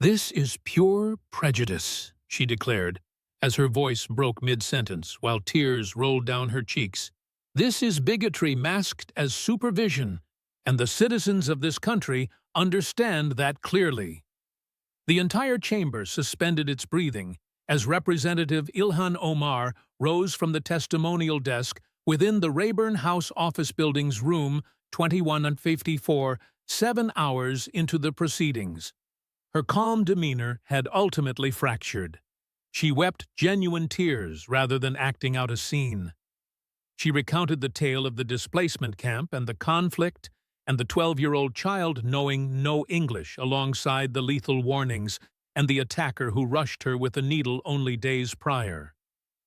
"This is pure prejudice," she declared, as her voice broke mid-sentence while tears rolled down her cheeks. "This is bigotry masked as supervision, and the citizens of this country understand that clearly." The entire chamber suspended its breathing as Representative Ilhan Omar rose from the testimonial desk within the Rayburn House office building's room 2154, 7 hours into the proceedings. Her calm demeanor had ultimately fractured. She wept genuine tears rather than acting out a scene. She recounted the tale of the displacement camp and the conflict, and the 12-year-old child knowing no English alongside the lethal warnings and the attacker who rushed her with a needle only days prior.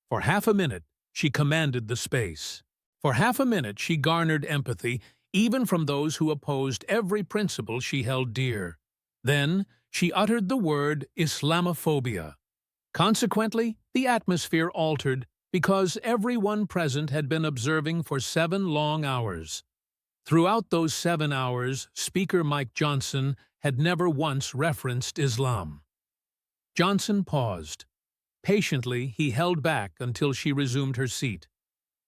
For half a minute, she commanded the space. For half a minute, she garnered empathy, even from those who opposed every principle she held dear. Then, she uttered the word Islamophobia. Consequently, the atmosphere altered because everyone present had been observing for 7 long hours. Throughout those 7 hours, Speaker Mike Johnson had never once referenced Islam. Johnson paused. Patiently, he held back until she resumed her seat.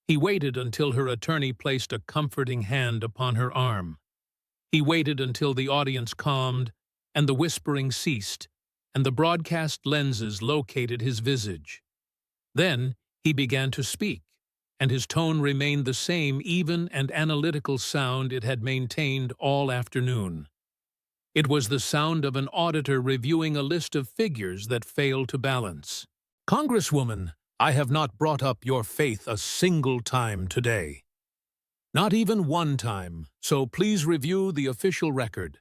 He waited until her attorney placed a comforting hand upon her arm. He waited until the audience calmed and the whispering ceased, and the broadcast lenses located his visage. Then he began to speak, and his tone remained the same even and analytical sound it had maintained all afternoon. It was the sound of an auditor reviewing a list of figures that failed to balance. "Congresswoman, I have not brought up your faith a single time today. Not even one time, so please review the official record.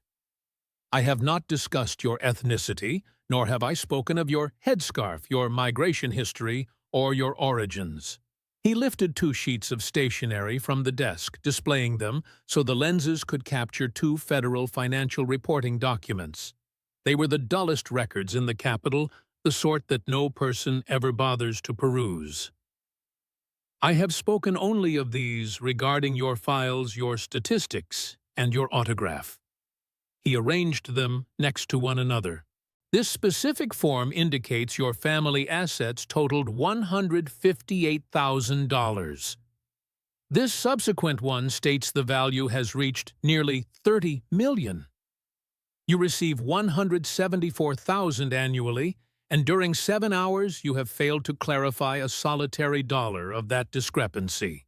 I have not discussed your ethnicity, nor have I spoken of your headscarf, your migration history, or your origins." He lifted 2 sheets of stationery from the desk, displaying them so the lenses could capture 2 federal financial reporting documents. They were the dullest records in the Capitol, the sort that no person ever bothers to peruse. "I have spoken only of these regarding your files, your statistics, and your autograph." He arranged them next to one another. "This specific form indicates your family assets totaled $158,000. This subsequent one states the value has reached nearly $30 million. You receive $174,000 annually, and during 7 hours you have failed to clarify a solitary dollar of that discrepancy."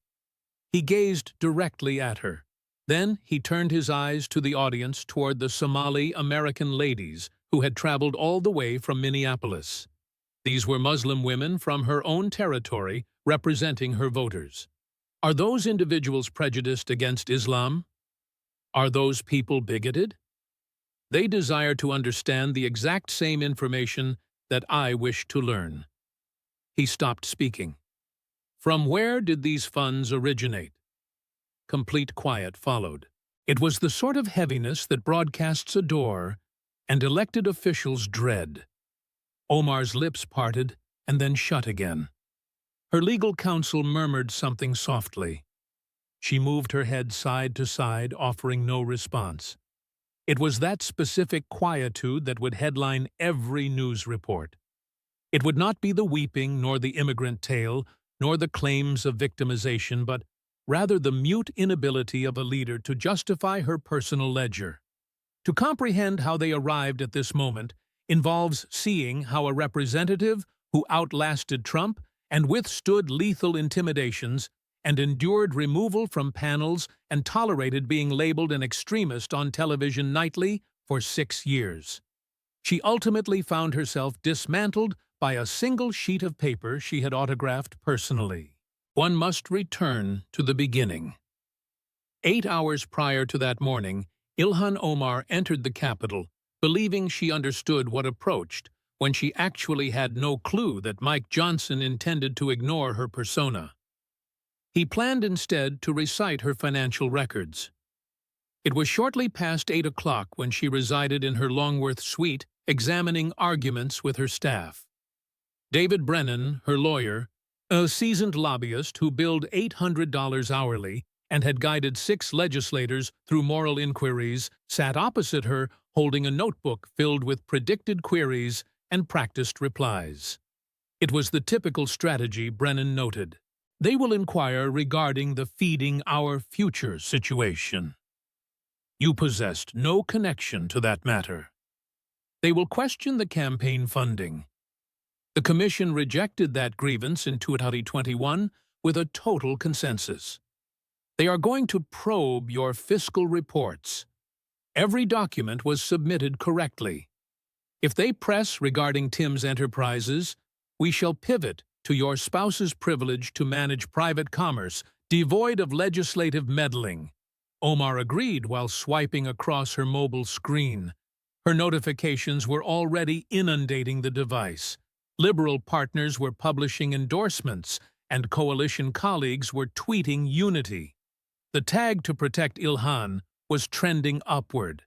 He gazed directly at her. Then he turned his eyes to the audience toward the Somali-American ladies who had traveled all the way from Minneapolis. These were Muslim women from her own territory representing her voters. Are those individuals prejudiced against Islam? Are those people bigoted? They desire to understand the exact same information that I wish to learn. He stopped speaking. "From where did these funds originate?" Complete quiet followed. It was the sort of heaviness that broadcasts adore and elected officials dread. Omar's lips parted and then shut again. Her legal counsel murmured something softly. She moved her head side to side, offering no response. It was that specific quietude that would headline every news report. It would not be the weeping, nor the immigrant tale, nor the claims of victimization, but rather the mute inability of a leader to justify her personal ledger. To comprehend how they arrived at this moment involves seeing how a representative who outlasted Trump and withstood lethal intimidations and endured removal from panels and tolerated being labeled an extremist on television nightly for 6 years. She ultimately found herself dismantled by a single sheet of paper she had autographed personally. One must return to the beginning. 8 hours prior to that morning, Ilhan Omar entered the Capitol, believing she understood what approached, when she actually had no clue that Mike Johnson intended to ignore her persona. He planned instead to recite her financial records. It was shortly past 8 o'clock when she resided in her Longworth suite, examining arguments with her staff. David Brennan, her lawyer, a seasoned lobbyist who billed $800 hourly and had guided 6 legislators through moral inquiries, sat opposite her, holding a notebook filled with predicted queries and practiced replies. It was the typical strategy, Brennan noted. They will inquire regarding the feeding our future situation. You possessed no connection to that matter. They will question the campaign funding. The Commission rejected that grievance in 2021 with a total consensus. They are going to probe your fiscal reports. Every document was submitted correctly. If they press regarding Tim's enterprises, we shall pivot to your spouse's privilege to manage private commerce, devoid of legislative meddling. Omar agreed while swiping across her mobile screen. Her notifications were already inundating the device. Liberal partners were publishing endorsements, and coalition colleagues were tweeting unity. The tag to protect Ilhan was trending upward.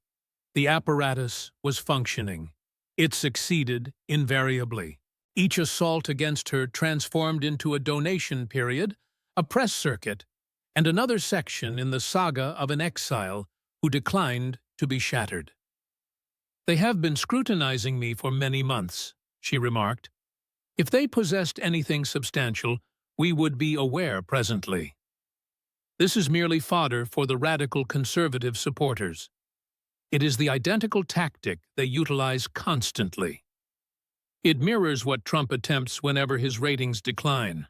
The apparatus was functioning. It succeeded invariably. Each assault against her transformed into a donation period, a press circuit, and another section in the saga of an exile who declined to be shattered. "They have been scrutinizing me for many months," she remarked. "If they possessed anything substantial, we would be aware presently. This is merely fodder for the radical conservative supporters. It is the identical tactic they utilize constantly. It mirrors what Trump attempts whenever his ratings decline.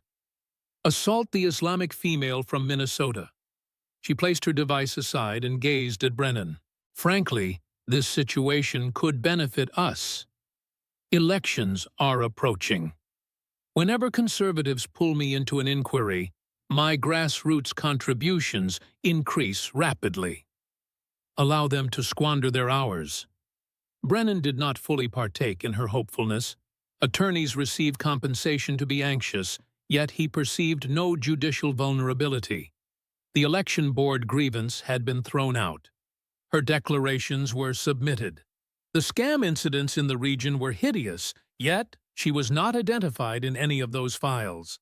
Assault the Islamic female from Minnesota." She placed her device aside and gazed at Brennan. "Frankly, this situation could benefit us. Elections are approaching. Whenever conservatives pull me into an inquiry, my grassroots contributions increase rapidly. Allow them to squander their hours." Brennan did not fully partake in her hopefulness. Attorneys receive compensation to be anxious, yet he perceived no judicial vulnerability. The election board grievance had been thrown out. Her declarations were submitted. The scam incidents in the region were hideous, yet she was not identified in any of those files.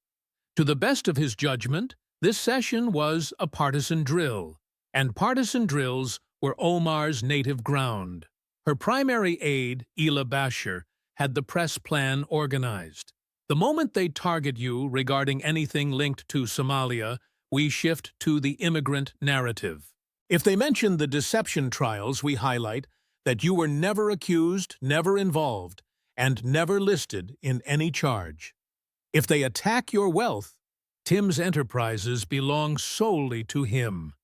To the best of his judgment, this session was a partisan drill, and partisan drills were Omar's native ground. Her primary aide, Ela Basher, had the press plan organized. "The moment they target you regarding anything linked to Somalia, we shift to the immigrant narrative. If they mention the deception trials, we highlight that you were never accused, never involved, and never listed in any charge. If they attack your wealth, Tim's enterprises belong solely to him.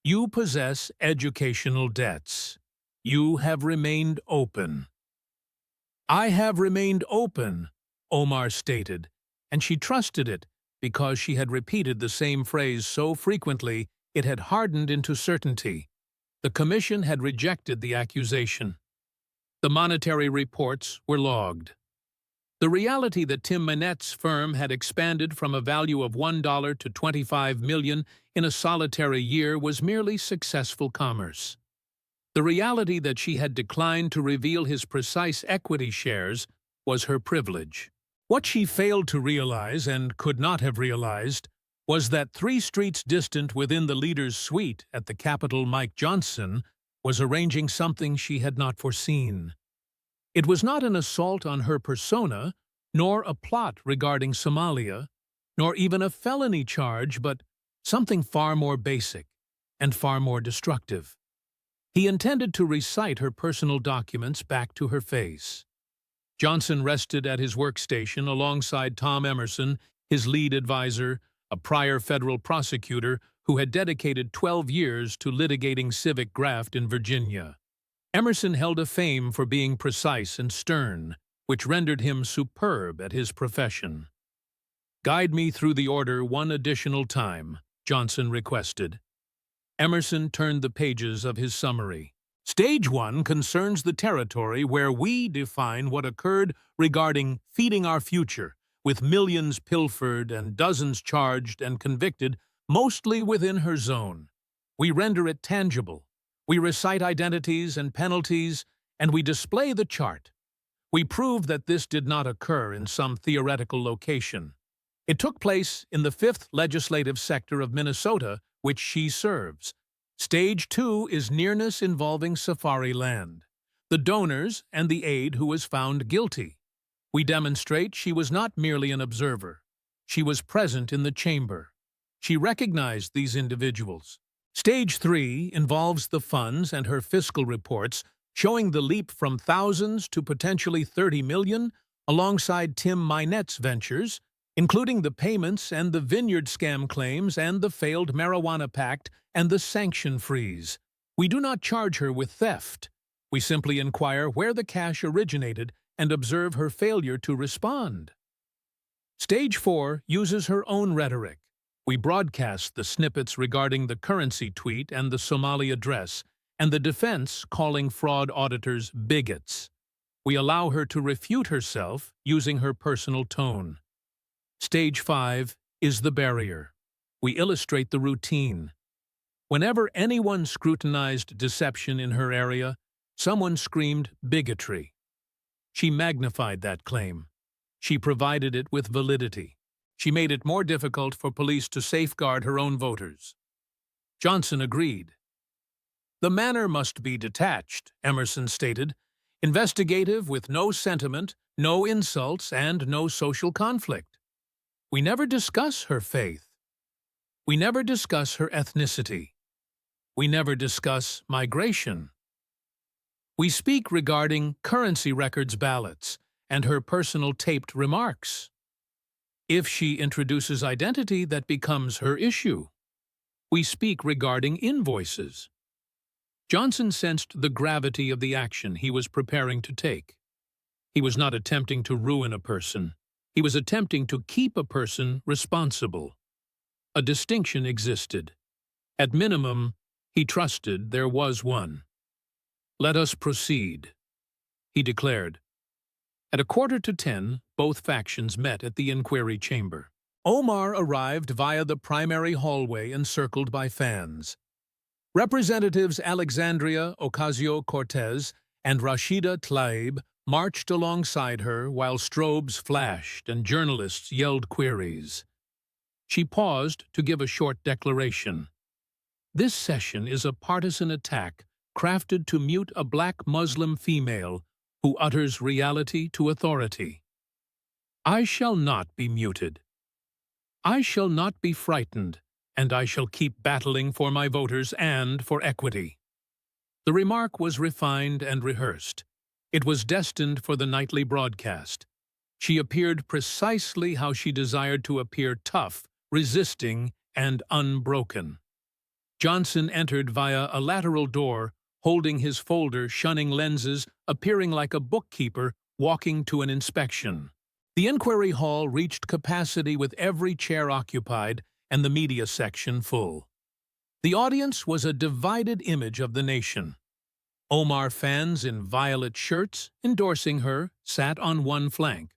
You possess educational debts. You have remained open." "I have remained open," Omar stated, and she trusted it because she had repeated the same phrase so frequently it had hardened into certainty. The Commission had rejected the accusation. The monetary reports were logged. The reality that Tim Manette's firm had expanded from a value of $1 to $25 million in a solitary year was merely successful commerce. The reality that she had declined to reveal his precise equity shares was her privilege. What she failed to realize, and could not have realized, was that 3 streets distant within the leader's suite at the Capitol, Mike Johnson was arranging something she had not foreseen. It was not an assault on her persona, nor a plot regarding Somalia, nor even a felony charge, but something far more basic and far more destructive. He intended to recite her personal documents back to her face. Johnson rested at his workstation alongside Tom Emerson, his lead advisor, a prior federal prosecutor who had dedicated 12 years to litigating civic graft in Virginia. Emerson held a fame for being precise and stern, which rendered him superb at his profession. "Guide me through the order one additional time," Johnson requested. Emerson turned the pages of his summary. "Stage 1 concerns the territory where we define what occurred regarding feeding our future, with millions pilfered and dozens charged and convicted, mostly within her zone. We render it tangible. We recite identities and penalties, and we display the chart. We prove that this did not occur in some theoretical location. It took place in the 5th legislative sector of Minnesota, which she serves. Stage 2 is nearness involving safari land. the donors, and the aide who was found guilty. We demonstrate she was not merely an observer. She was present in the chamber. She recognized these individuals. Stage 3 involves the funds and her fiscal reports, showing the leap from thousands to potentially 30 million, alongside Tim Mynette's ventures, including the payments and the vineyard scam claims and the failed marijuana pact and the sanction freeze. We do not charge her with theft. We simply inquire where the cash originated and observe her failure to respond. Stage 4 uses her own rhetoric. We broadcast the snippets regarding the currency tweet and the Somali address, and the defense calling fraud auditors bigots. We allow her to refute herself using her personal tone. Stage 5 is the barrier. We illustrate the routine. Whenever anyone scrutinized deception in her area, someone screamed bigotry. She magnified that claim. She provided it with validity. She made it more difficult for police to safeguard her own voters. Johnson agreed. The manner must be detached, Emerson stated, investigative with no sentiment, no insults, and no social conflict. We never discuss her faith. We never discuss her ethnicity. We never discuss migration. We speak regarding currency records ballots and her personal taped remarks. If she introduces identity, that becomes her issue. We speak regarding invoices. Johnson sensed the gravity of the action he was preparing to take. He was not attempting to ruin a person. He was attempting to keep a person responsible. A distinction existed. At minimum, he trusted there was one. "Let us proceed," he declared. At 9:45, both factions met at the inquiry chamber. Omar arrived via the primary hallway encircled by fans. Representatives Alexandria Ocasio-Cortez and Rashida Tlaib marched alongside her while strobes flashed and journalists yelled queries. She paused to give a short declaration. This session is a partisan attack crafted to mute a black Muslim female who utters reality to authority. I shall not be muted. I shall not be frightened, and I shall keep battling for my voters and for equity. The remark was refined and rehearsed. It was destined for the nightly broadcast. She appeared precisely how she desired to appear: tough, resisting, and unbroken. Johnson entered via a lateral door, holding his folder, shunning lenses, appearing like a bookkeeper walking to an inspection. The inquiry hall reached capacity with every chair occupied and the media section full. The audience was a divided image of the nation. Omar fans in violet shirts, endorsing her, sat on one flank,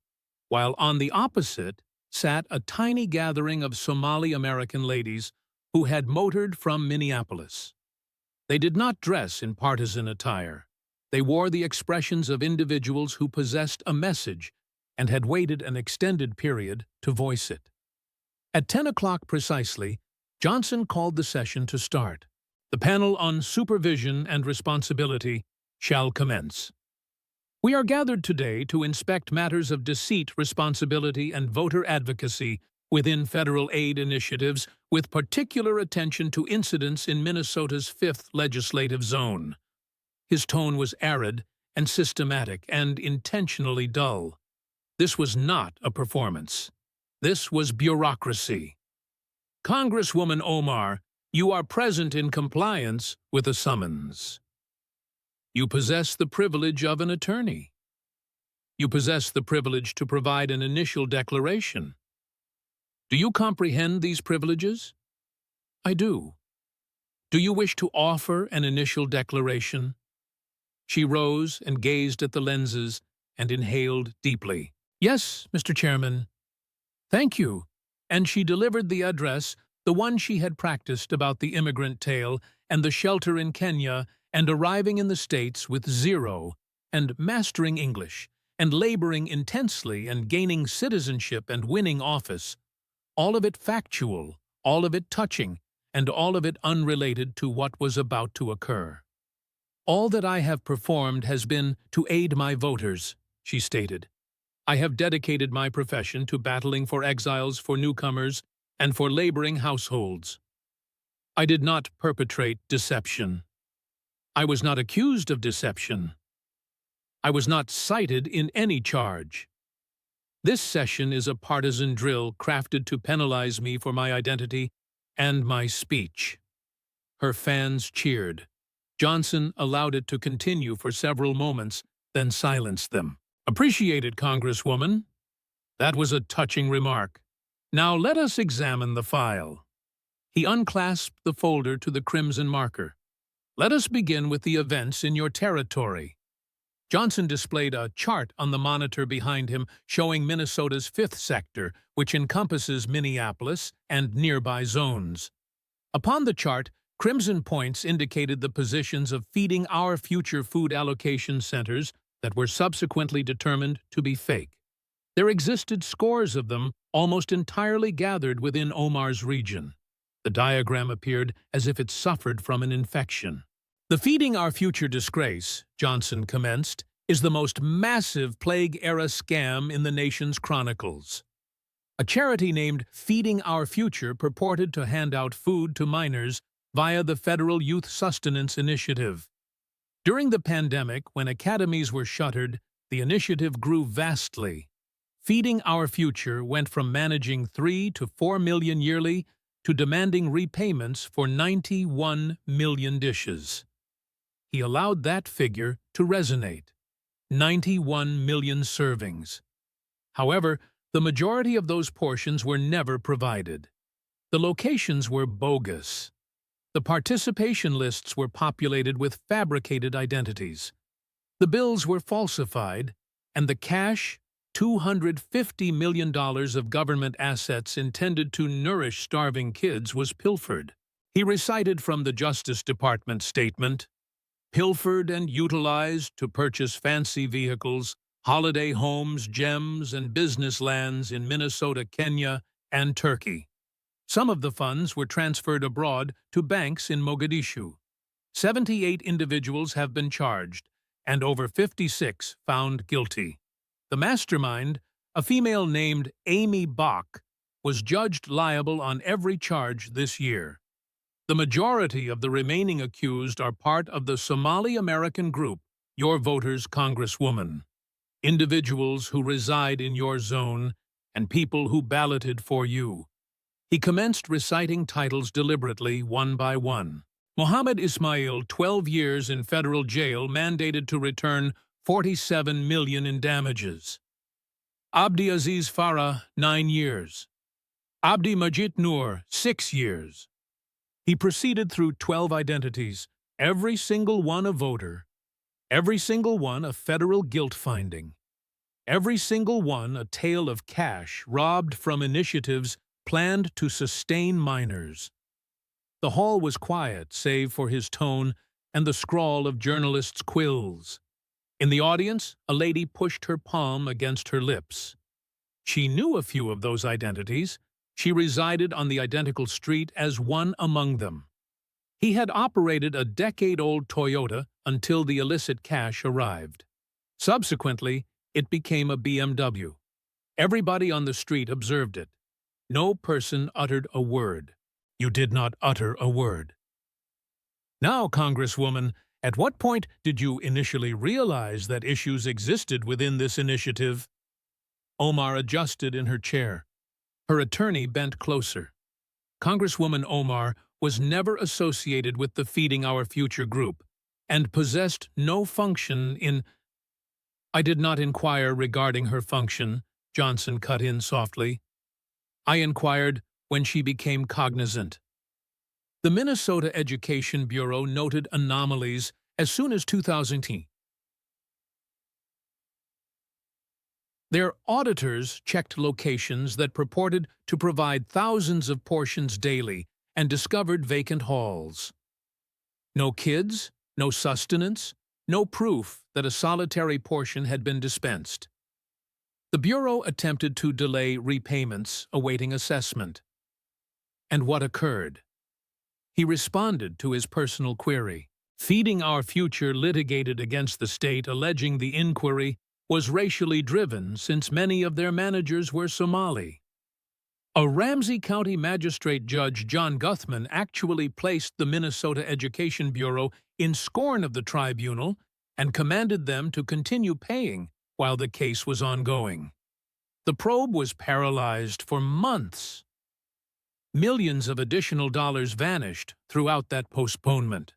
while on the opposite sat a tiny gathering of Somali-American ladies who had motored from Minneapolis. They did not dress in partisan attire. They wore the expressions of individuals who possessed a message and had waited an extended period to voice it. At 10 o'clock precisely, Johnson called the session to start. The panel on supervision and responsibility shall commence. We are gathered today to inspect matters of deceit, responsibility, and voter advocacy within federal aid initiatives, with particular attention to incidents in Minnesota's 5th legislative zone. His tone was arid and systematic and intentionally dull. This was not a performance. This was bureaucracy. Congresswoman Omar, you are present in compliance with a summons. You possess the privilege of an attorney. You possess the privilege to provide an initial declaration. Do you comprehend these privileges? I do. Do you wish to offer an initial declaration? She rose and gazed at the lenses and inhaled deeply. Yes, Mr. Chairman. Thank you. And she delivered the address, the one she had practiced about the immigrant tale and the shelter in Kenya and arriving in the States with zero and mastering English and laboring intensely and gaining citizenship and winning office. All of it factual, all of it touching, and all of it unrelated to what was about to occur. "All that I have performed has been to aid my voters," she stated. "I have dedicated my profession to battling for exiles, for newcomers, and for laboring households. I did not perpetrate deception. I was not accused of deception. I was not cited in any charge. This session is a partisan drill crafted to penalize me for my identity and my speech." Her fans cheered. Johnson allowed it to continue for several moments, then silenced them. "Appreciated, Congresswoman. That was a touching remark. Now let us examine the file." He unclasped the folder to the crimson marker. "Let us begin with the events in your territory." Johnson displayed a chart on the monitor behind him showing Minnesota's 5th sector, which encompasses Minneapolis and nearby zones. Upon the chart, crimson points indicated the positions of Feeding Our Future food allocation centers that were subsequently determined to be fake. There existed scores of them, almost entirely gathered within Omar's region. The diagram appeared as if it suffered from an infection. "The Feeding Our Future disgrace," Johnson commenced, "is the most massive plague-era scam in the nation's chronicles. A charity named Feeding Our Future purported to hand out food to minors via the Federal Youth Sustenance Initiative. During the pandemic, when academies were shuttered, the initiative grew vastly. Feeding Our Future went from managing 3 to 4 million yearly to demanding repayments for 91 million dishes. He allowed that figure to resonate. 91 million servings. However, the majority of those portions were never provided. The locations were bogus. The participation lists were populated with fabricated identities. The bills were falsified, and the cash, $250 million of government assets intended to nourish starving kids, was pilfered. He recited from the Justice Department statement, "Pilfered and utilized to purchase fancy vehicles, holiday homes, gems, and business lands in Minnesota, Kenya, and Turkey. Some of the funds were transferred abroad to banks in Mogadishu. 78 individuals have been charged, and over 56 found guilty. The mastermind, a female named Amy Bach, was judged liable on every charge this year. The majority of the remaining accused are part of the Somali-American group, your voters, Congresswoman. Individuals who reside in your zone and people who balloted for you." He commenced reciting titles deliberately, one by one. Mohammed Ismail, 12 years in federal jail, mandated to return $47 million in damages. Abdi Aziz Farah, 9 years. Abdi Majid Noor, 6 years. He proceeded through 12 identities, every single one a voter, every single one a federal guilt finding, every single one a tale of cash robbed from initiatives planned to sustain minors. The hall was quiet, save for his tone and the scrawl of journalists' quills. In the audience, a lady pushed her palm against her lips. She knew a few of those identities. She resided on the identical street as one among them. He had operated a decade-old Toyota until the illicit cash arrived. Subsequently, it became a BMW. Everybody on the street observed it. No person uttered a word. You did not utter a word. "Now, Congresswoman, at what point did you initially realize that issues existed within this initiative?" Omar adjusted in her chair. Her attorney bent closer. Congresswoman Omar was never associated with the Feeding Our Future group and possessed no function in— "I did not inquire regarding her function," Johnson cut in softly. "I inquired when she became cognizant." The Minnesota Education Bureau noted anomalies as soon as 2010. Their auditors checked locations that purported to provide thousands of portions daily and discovered vacant halls. No kids, no sustenance, no proof that a solitary portion had been dispensed. The Bureau attempted to delay repayments, awaiting assessment. And what occurred? He responded to his personal query. Feeding Our Future litigated against the state, alleging the inquiry was racially driven since many of their managers were Somali. A Ramsey County Magistrate Judge, John Guthman, actually placed the Minnesota Education Bureau in scorn of the tribunal and commanded them to continue paying while the case was ongoing. The probe was paralyzed for months. Millions of additional dollars vanished throughout that postponement.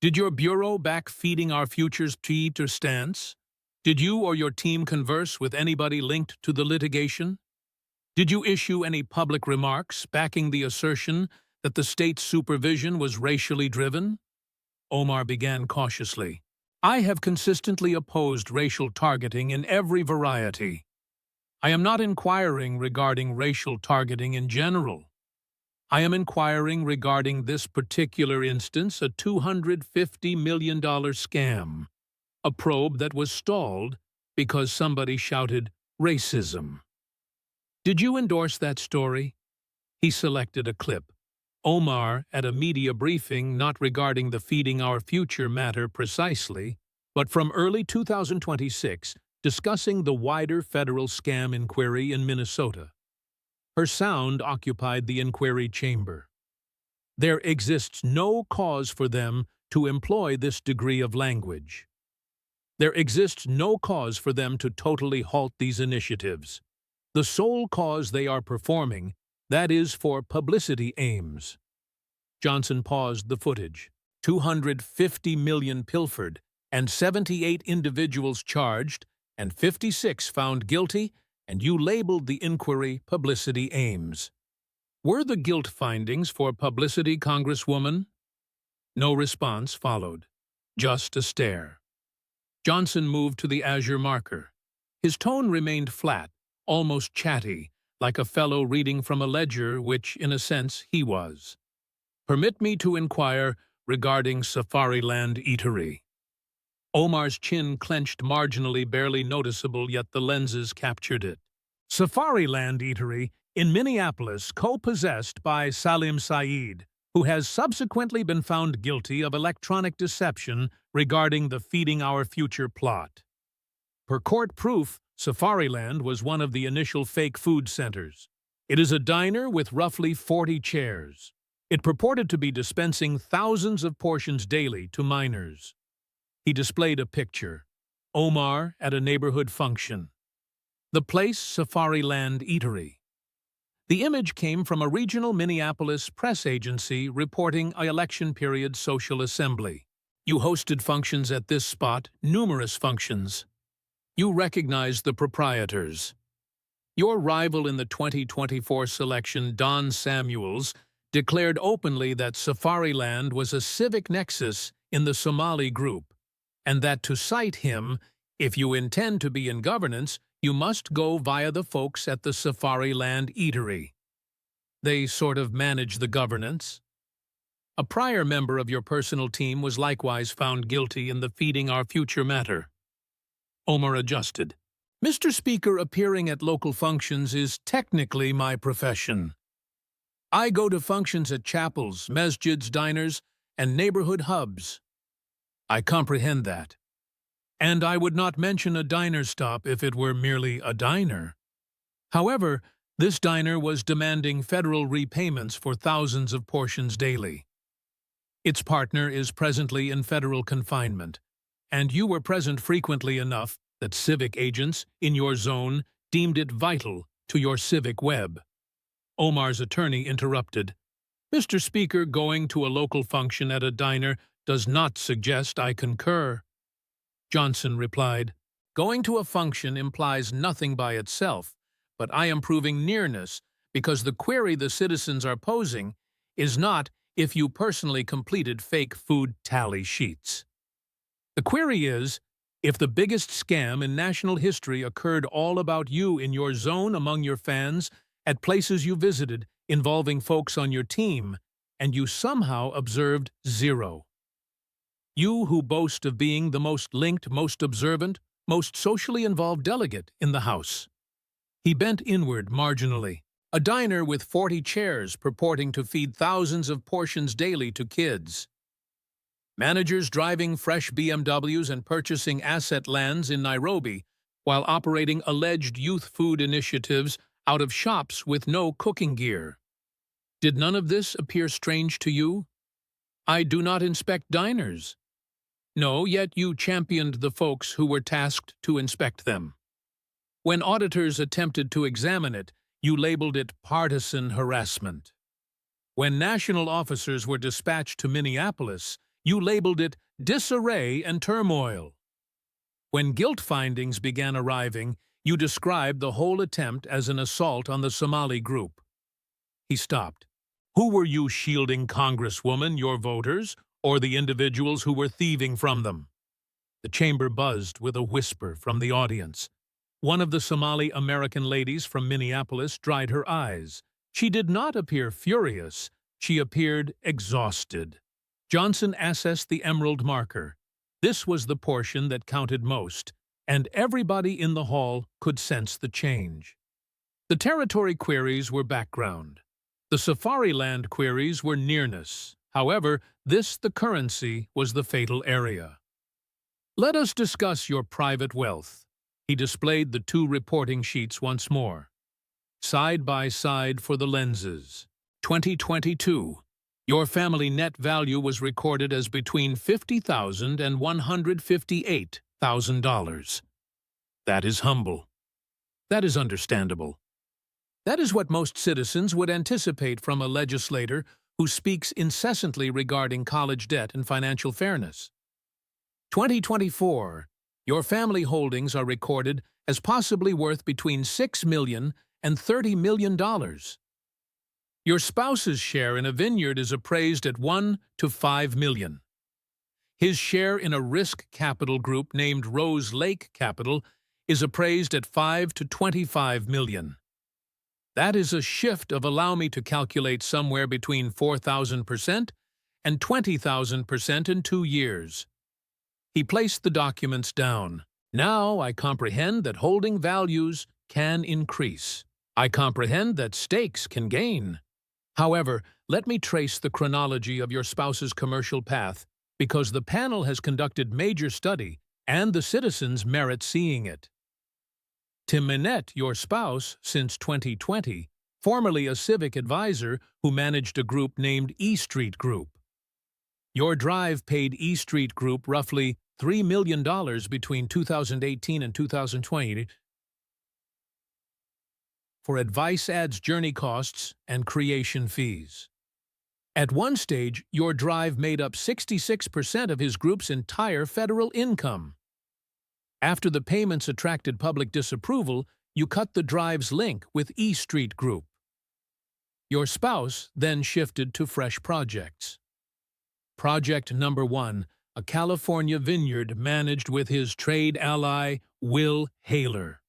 Did your bureau back Feeding Our Future's tweet or stance? Did you or your team converse with anybody linked to the litigation? Did you issue any public remarks backing the assertion that the state's supervision was racially driven? Omar began cautiously. I have consistently opposed racial targeting in every variety. I am not inquiring regarding racial targeting in general. I am inquiring regarding this particular instance, a $250 million scam, a probe that was stalled because somebody shouted racism. Did you endorse that story? He selected a clip. Omar at a media briefing not regarding the Feeding Our Future matter precisely, but from early 2026, discussing the wider federal scam inquiry in Minnesota. Her sound occupied the inquiry chamber. There exists no cause for them to employ this degree of language. There exists no cause for them to totally halt these initiatives. The sole cause they are performing, that is for publicity aims. Johnson paused the footage. 250 million pilfered, and 78 individuals charged, and 56 found guilty, and you labeled the inquiry publicity aims. Were the guilt findings for publicity, Congresswoman? No response followed. Just a stare. Johnson moved to the azure marker. His tone remained flat, almost chatty, like a fellow reading from a ledger, which, in a sense, he was. Permit me to inquire regarding Safariland Eatery. Omar's chin clenched marginally, barely noticeable, yet the lenses captured it. Safariland Eatery in Minneapolis, co-possessed by Salim Saeed, who has subsequently been found guilty of electronic deception regarding the Feeding Our Future plot. Per court proof, Safariland was one of the initial fake food centers. It is a diner with roughly 40 chairs. It purported to be dispensing thousands of portions daily to minors. He displayed a picture. Omar at a neighborhood function. The place, Safariland Eatery. The image came from a regional Minneapolis press agency reporting an election-period social assembly. You hosted functions at this spot, numerous functions. You recognized the proprietors. Your rival in the 2024 selection, Don Samuels, declared openly that Safariland was a civic nexus in the Somali group, and that to cite him, if you intend to be in governance, you must go via the folks at the Safariland Eatery. They sort of manage the governance. A prior member of your personal team was likewise found guilty in the Feeding Our Future matter. Omar adjusted. Mr. Speaker, appearing at local functions is technically my profession. I go to functions at chapels, masjids, diners, and neighborhood hubs. I comprehend that. And I would not mention a diner stop if it were merely a diner. However, this diner was demanding federal repayments for thousands of portions daily. Its partner is presently in federal confinement, and you were present frequently enough that civic agents in your zone deemed it vital to your civic web. Omar's attorney interrupted. Mr. Speaker, going to a local function at a diner does not suggest I concur. Johnson replied, going to a function implies nothing by itself, but I am proving nearness because the query the citizens are posing is not if you personally completed fake food tally sheets. The query is, if the biggest scam in national history occurred all about you in your zone among your fans, at places you visited involving folks on your team, and you somehow observed zero. You who boast of being the most linked, most observant, most socially involved delegate in the House. He bent inward marginally. A diner with 40 chairs purporting to feed thousands of portions daily to kids. Managers driving fresh BMWs and purchasing asset lands in Nairobi while operating alleged youth food initiatives out of shops with no cooking gear. Did none of this appear strange to you? I do not inspect diners. No, yet you championed the folks who were tasked to inspect them. When auditors attempted to examine it, you labeled it partisan harassment. When national officers were dispatched to Minneapolis, you labeled it disarray and turmoil. When guilt findings began arriving, you described the whole attempt as an assault on the Somali group. He stopped. Who were you shielding, Congresswoman, your voters, or the individuals who were thieving from them? The chamber buzzed with a whisper from the audience. One of the Somali American ladies from Minneapolis dried her eyes. She did not appear furious. She appeared exhausted. Johnson assessed the emerald marker. This was the portion that counted most, and everybody in the hall could sense the change. The territory queries were background. The Safariland queries were nearness. However, the currency, was the fatal area. Let us discuss your private wealth. He displayed the two reporting sheets once more. Side by side for the lenses. 2022. Your family net value was recorded as between $50,000 and $158,000. That is humble. That is understandable. That is what most citizens would anticipate from a legislator who speaks incessantly regarding college debt and financial fairness. 2024. Your family holdings are recorded as possibly worth between $6 million and $30 million. Your spouse's share in a vineyard is appraised at $1 to $5 million. His share in a risk capital group named Rose Lake Capital is appraised at $5 to $25 million. That is a shift of, allow me to calculate, somewhere between 4,000% and 20,000% in 2 years. He placed the documents down. Now I comprehend that holding values can increase. I comprehend that stakes can gain. However, let me trace the chronology of your spouse's commercial path, because the panel has conducted major study and the citizens merit seeing it. Tim Minette, your spouse, since 2020, formerly a civic advisor who managed a group named E Street Group. Your drive paid E Street Group roughly $3 million between 2018 and 2020 for advice ads, journey costs, and creation fees. At one stage, your drive made up 66% of his group's entire federal income. After the payments attracted public disapproval, you cut the drive's link with E Street Group. Your spouse then shifted to fresh projects. Project number 1, a California vineyard managed with his trade ally, Will Haler.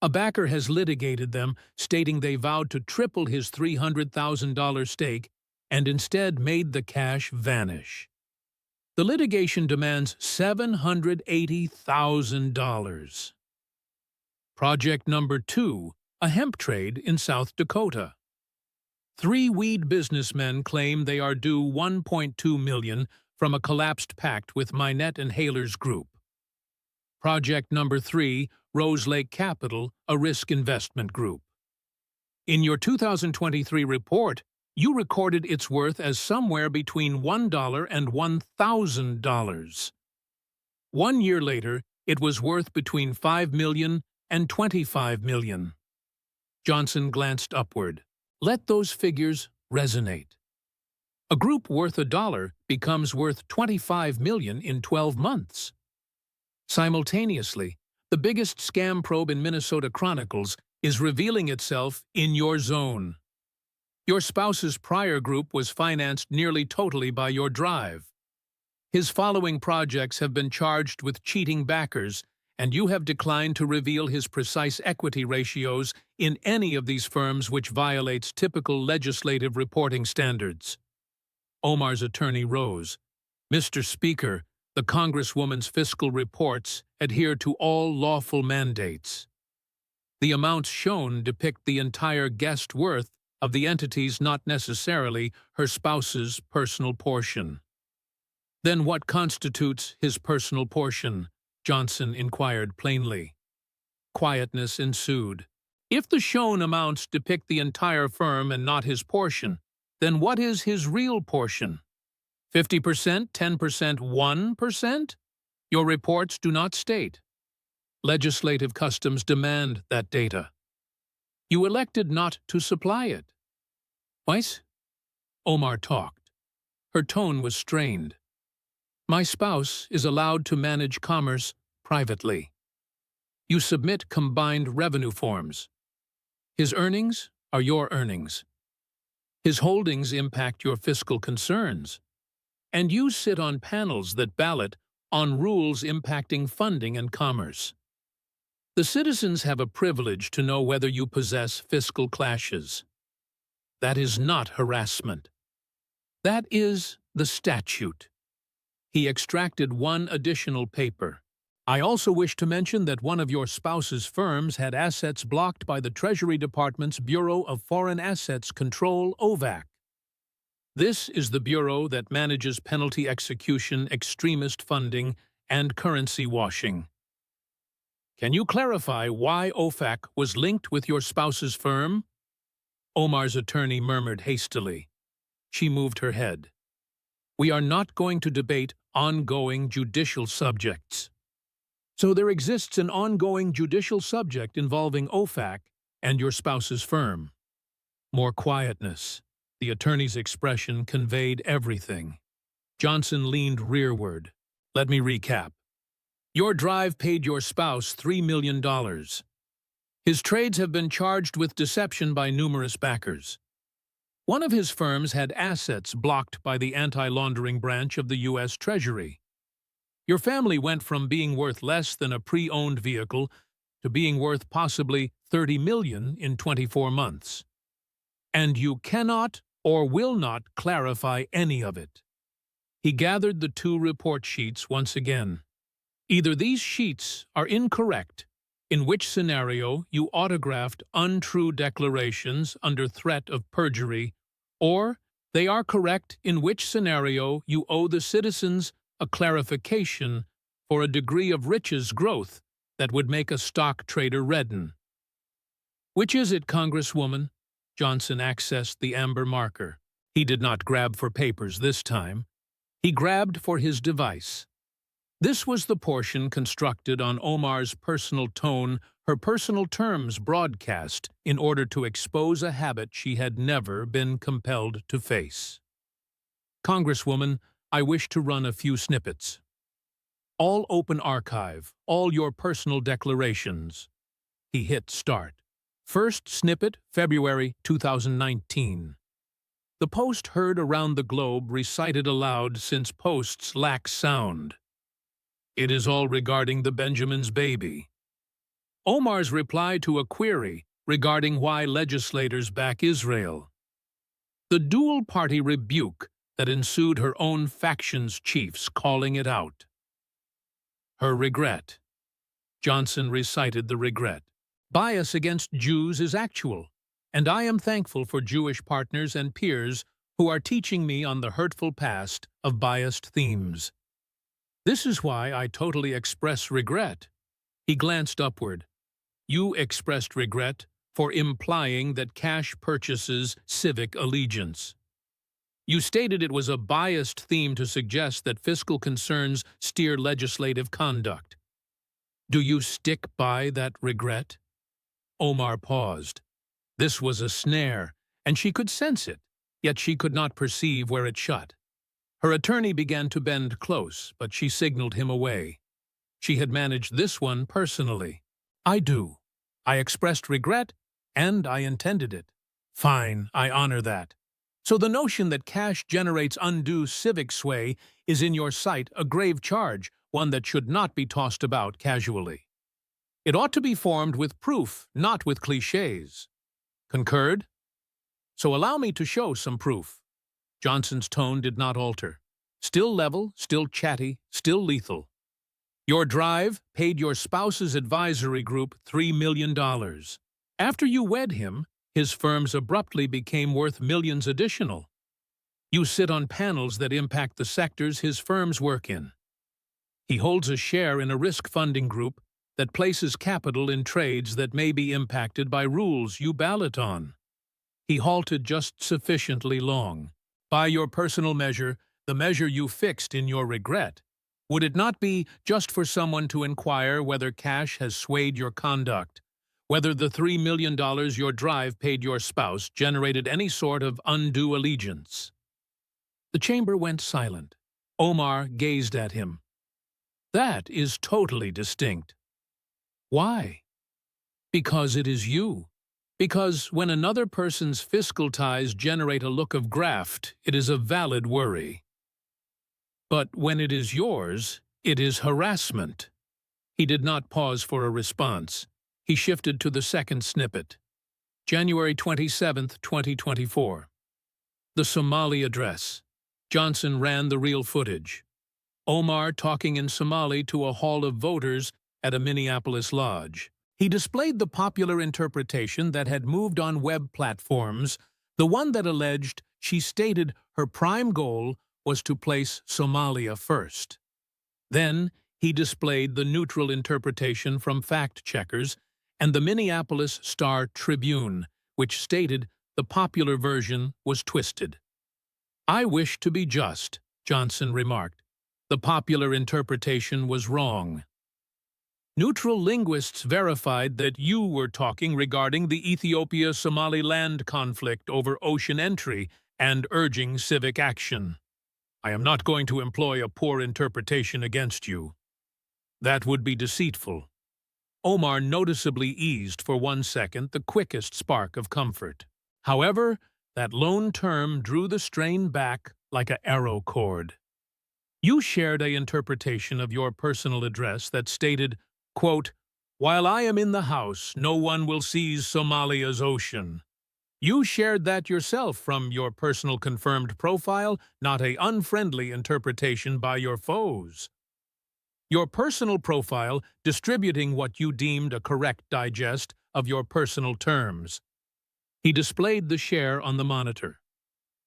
A backer has litigated them, stating they vowed to triple his $300,000 stake and instead made the cash vanish. The litigation demands $780,000. Project number 2, a hemp trade in South Dakota. 3 weed businessmen claim they are due $1.2 million from a collapsed pact with Minette and Haler's group. Project number 3, Rose Lake Capital, a risk investment group. In your 2023 report, you recorded its worth as somewhere between $1 and $1,000. 1 year later, it was worth between $5 million and $25 million. Johnson glanced upward. Let those figures resonate. A group worth $1 becomes worth $25 million in 12 months. Simultaneously, the biggest scam probe in Minnesota Chronicles is revealing itself in your zone. Your spouse's prior group was financed nearly totally by your drive. His following projects have been charged with cheating backers, and you have declined to reveal his precise equity ratios in any of these firms, which violates typical legislative reporting standards. Omar's attorney rose. Mr. Speaker, the Congresswoman's fiscal reports adhere to all lawful mandates. The amounts shown depict the entire guessed worth of the entities, not necessarily her spouse's personal portion. Then what constitutes his personal portion? Johnson inquired plainly. Quietness ensued. If the shown amounts depict the entire firm and not his portion, then what is his real portion? 50%, 10%, 1%? Your reports do not state. Legislative customs demand that data. You elected not to supply it. Weiss? Omar talked. Her tone was strained. My spouse is allowed to manage commerce privately. You submit combined revenue forms. His earnings are your earnings. His holdings impact your fiscal concerns. And you sit on panels that ballot on rules impacting funding and commerce. The citizens have a privilege to know whether you possess fiscal clashes. That is not harassment. That is the statute. He extracted one additional paper. I also wish to mention that one of your spouse's firms had assets blocked by the Treasury Department's Bureau of Foreign Assets Control, OVAC. This is the bureau that manages penalty execution, extremist funding, and currency washing. Can you clarify why OFAC was linked with your spouse's firm? Omar's attorney murmured hastily. She moved her head. We are not going to debate ongoing judicial subjects. So there exists an ongoing judicial subject involving OFAC and your spouse's firm. More quietness. The attorney's expression conveyed everything. Johnson leaned rearward. Let me recap. Your drive paid your spouse $3 million. His trades have been charged with deception by numerous backers. One of his firms had assets blocked by the anti-laundering branch of the U.S. Treasury. Your family went from being worth less than a pre-owned vehicle to being worth possibly $30 million in 24 months. And you cannot or will not clarify any of it. He gathered the two report sheets once again. Either these sheets are incorrect, in which scenario you autographed untrue declarations under threat of perjury, or they are correct, in which scenario you owe the citizens a clarification for a degree of riches growth that would make a stock trader redden. Which is it, Congresswoman? Johnson accessed the amber marker. He did not grab for papers this time. He grabbed for his device. This was the portion constructed on Omar's personal tone, her personal terms broadcast in order to expose a habit she had never been compelled to face. Congresswoman, I wish to run a few snippets. All open archive, all your personal declarations. He hit start. First snippet, February 2019. The post heard around the globe recited aloud since posts lack sound. It is all regarding the Benjamin's baby. Omar's reply to a query regarding why legislators back Israel. The dual-party rebuke that ensued, her own faction's chiefs calling it out. Her regret. Johnson recited the regret. Bias against Jews is actual, and I am thankful for Jewish partners and peers who are teaching me on the hurtful past of biased themes. This is why I totally express regret. He glanced upward. You expressed regret for implying that cash purchases civic allegiance. You stated it was a biased theme to suggest that fiscal concerns steer legislative conduct. Do you stick by that regret? Omar paused. This was a snare, and she could sense it, yet she could not perceive where it shut. Her attorney began to bend close, but she signaled him away. She had managed this one personally. I do. I expressed regret, and I intended it. Fine, I honor that. So the notion that cash generates undue civic sway is in your sight a grave charge, one that should not be tossed about casually. It ought to be formed with proof, not with cliches. Concurred? So allow me to show some proof. Johnson's tone did not alter. Still level, still chatty, still lethal. Your drive paid your spouse's advisory group $3 million. After you wed him, his firms abruptly became worth millions additional. You sit on panels that impact the sectors his firms work in. He holds a share in a risk funding group that places capital in trades that may be impacted by rules you ballot on. He halted just sufficiently long. By your personal measure, the measure you fixed in your regret, would it not be just for someone to inquire whether cash has swayed your conduct, whether the $3 million your drive paid your spouse generated any sort of undue allegiance? The chamber went silent. Omar gazed at him. That is totally distinct. Why? Because it is you. Because when another person's fiscal ties generate a look of graft, it is a valid worry. But when it is yours, it is harassment. He did not pause for a response. He shifted to the second snippet. January 27, 2024. The Somali address. Johnson ran the real footage. Omar talking in Somali to a hall of voters at a Minneapolis lodge. He displayed the popular interpretation that had moved on web platforms, the one that alleged she stated her prime goal was to place Somalia first. Then he displayed the neutral interpretation from fact-checkers and the Minneapolis Star-Tribune, which stated the popular version was twisted. "I wish to be just," Johnson remarked. "The popular interpretation was wrong." Neutral linguists verified that you were talking regarding the Ethiopia-Somaliland conflict over ocean entry and urging civic action. I am not going to employ a poor interpretation against you. That would be deceitful. Omar noticeably eased for 1 second the quickest spark of comfort. However, that lone term drew the strain back like an arrow cord. You shared an interpretation of your personal address that stated, quote, "While I am in the house, no one will seize Somalia's ocean." You shared that yourself from your personal confirmed profile, not an unfriendly interpretation by your foes. Your personal profile distributing what you deemed a correct digest of your personal terms. He displayed the share on the monitor.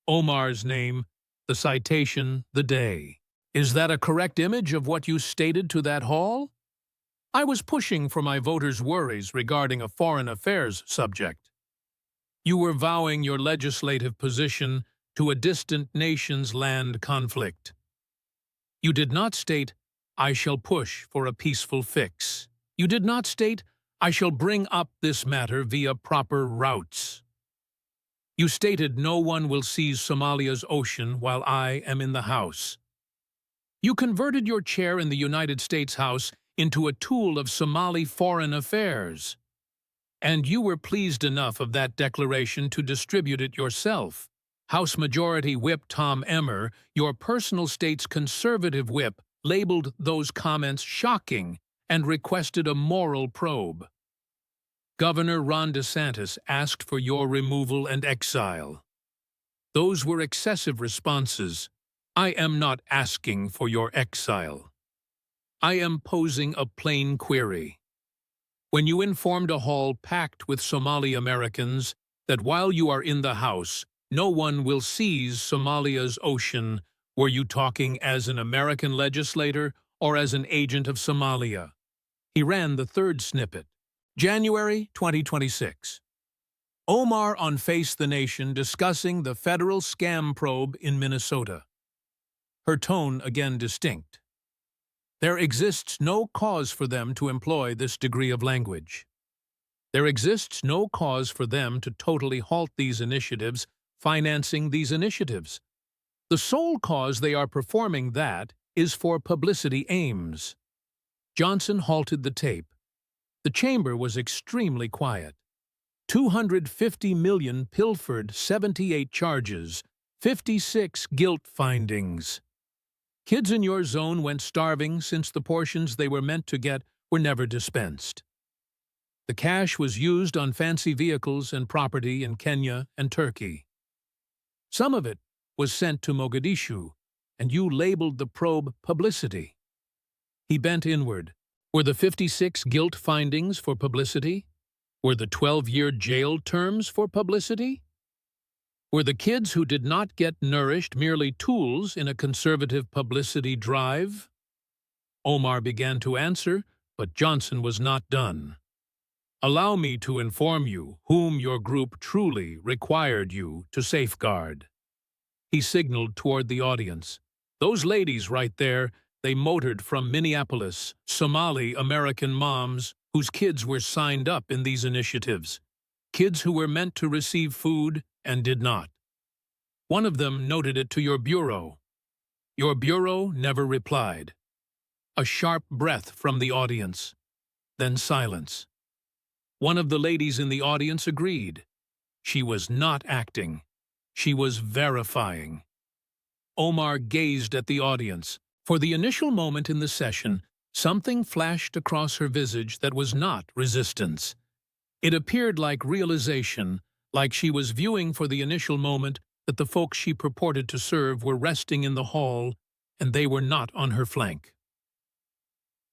Omar's name, the citation, the day. Is that a correct image of what you stated to that hall? I was pushing for my voters' worries regarding a foreign affairs subject. You were vowing your legislative position to a distant nation's land conflict. You did not state, "I shall push for a peaceful fix." You did not state, "I shall bring up this matter via proper routes." You stated, "No one will seize Somalia's ocean while I am in the House." You converted your chair in the United States House into a tool of Somali foreign affairs. And you were pleased enough of that declaration to distribute it yourself. House Majority Whip Tom Emmer, your personal state's conservative whip, labeled those comments shocking and requested a moral probe. Governor Ron DeSantis asked for your removal and exile. Those were excessive responses. I am not asking for your exile. I am posing a plain query. When you informed a hall packed with Somali Americans that while you are in the House, no one will seize Somalia's ocean, were you talking as an American legislator or as an agent of Somalia? He ran the third snippet. January 2026. Omar on Face the Nation discussing the federal scam probe in Minnesota. Her tone again distinct. There exists no cause for them to employ this degree of language. There exists no cause for them to totally halt these initiatives, financing these initiatives. The sole cause they are performing that is for publicity aims. Johnson halted the tape. The chamber was extremely quiet. 250 million pilfered, 78 charges, 56 guilt findings. Kids in your zone went starving since the portions they were meant to get were never dispensed. The cash was used on fancy vehicles and property in Kenya and Turkey. Some of it was sent to Mogadishu, and you labeled the probe publicity. He bent inward. Were the 56 guilt findings for publicity? Were the 12-year jail terms for publicity? Were the kids who did not get nourished merely tools in a conservative publicity drive? Omar began to answer, but Johnson was not done. Allow me to inform you whom your group truly required you to safeguard. He signaled toward the audience. Those ladies right there, they motored from Minneapolis, Somali-American moms whose kids were signed up in these initiatives. Kids who were meant to receive food and did not. One of them noted it to your bureau. Your bureau never replied. A sharp breath from the audience. Then silence. One of the ladies in the audience agreed. She was not acting. She was verifying. Omar gazed at the audience. For the initial moment in the session, something flashed across her visage that was not resistance. It appeared like realization, like she was viewing for the initial moment that the folks she purported to serve were resting in the hall and they were not on her flank.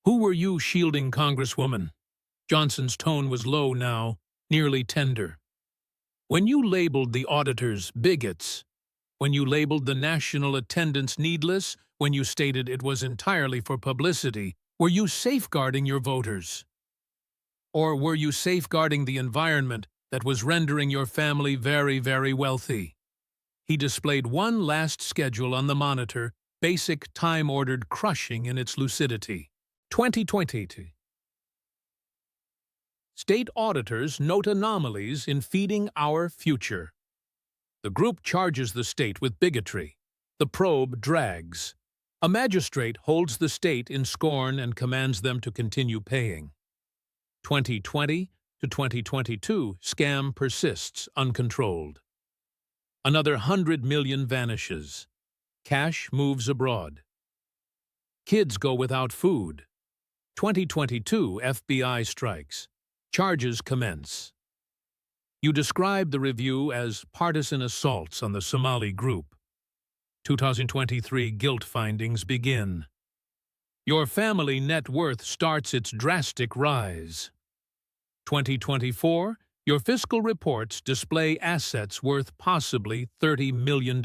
Who were you shielding, Congresswoman? Johnson's tone was low now, nearly tender. When you labeled the auditors bigots, when you labeled the national attendance needless, when you stated it was entirely for publicity, were you safeguarding your voters? Or were you safeguarding the environment that was rendering your family very, very wealthy? He displayed one last schedule on the monitor, basic time-ordered crushing in its lucidity. 2020. State auditors note anomalies in feeding our future. The group charges the state with bigotry. The probe drags. A magistrate holds the state in scorn and commands them to continue paying. 2020 to 2022, scam persists uncontrolled. Another 100 million vanishes. Cash moves abroad. Kids go without food. 2022, FBI strikes. Charges commence. You describe the review as partisan assaults on the Somali group. 2023 guilt findings begin. Your family net worth starts its drastic rise. 2024, your fiscal reports display assets worth possibly $30 million.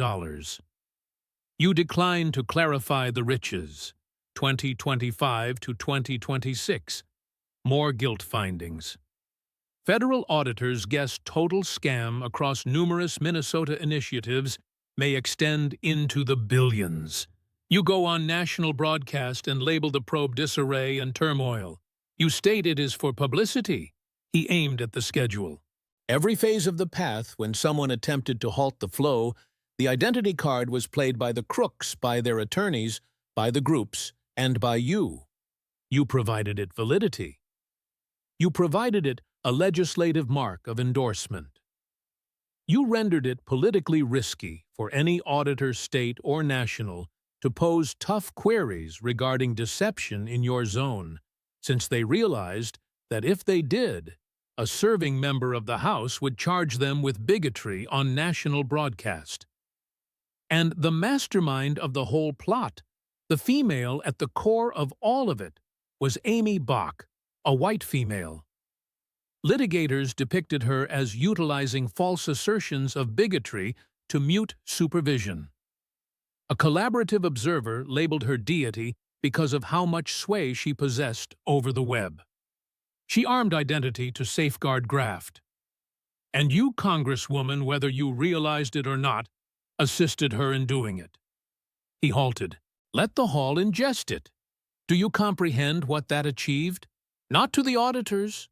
You decline to clarify the riches. 2025 to 2026, more guilt findings. Federal auditors guess total scam across numerous Minnesota initiatives may extend into the billions. You go on national broadcast and label the probe disarray and turmoil. You state it is for publicity. He aimed at the schedule. Every phase of the path, when someone attempted to halt the flow, the identity card was played by the crooks, by their attorneys, by the groups, and by you. You provided it validity. You provided it a legislative mark of endorsement. You rendered it politically risky for any auditor, state or national, to pose tough queries regarding deception in your zone, since they realized that if they did, a serving member of the House would charge them with bigotry on national broadcast. And the mastermind of the whole plot, the female at the core of all of it, was Amy Bach, a white female. Litigators depicted her as utilizing false assertions of bigotry to mute supervision. A collaborative observer labeled her deity because of how much sway she possessed over the web. She armed identity to safeguard graft. And you, Congresswoman, whether you realized it or not, assisted her in doing it. He halted. Let the hall ingest it. Do you comprehend what that achieved? Not to the auditors.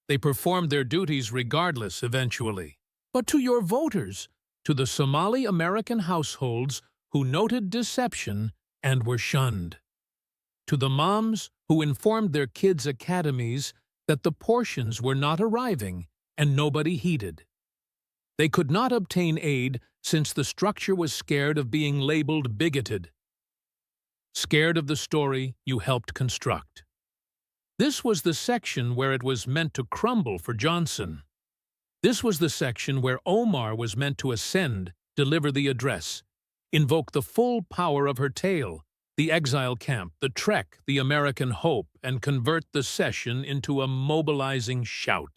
They performed their duties regardless eventually. But to your voters, to the Somali-American households who noted deception and were shunned. To the moms who informed their kids' academies that the portions were not arriving and nobody heeded. They could not obtain aid since the structure was scared of being labeled bigoted. Scared of the story you helped construct. This was the section where it was meant to crumble for Johnson. This was the section where Omar was meant to ascend, deliver the address, invoke the full power of her tale, the exile camp, the trek, the American hope, and convert the session into a mobilizing shout.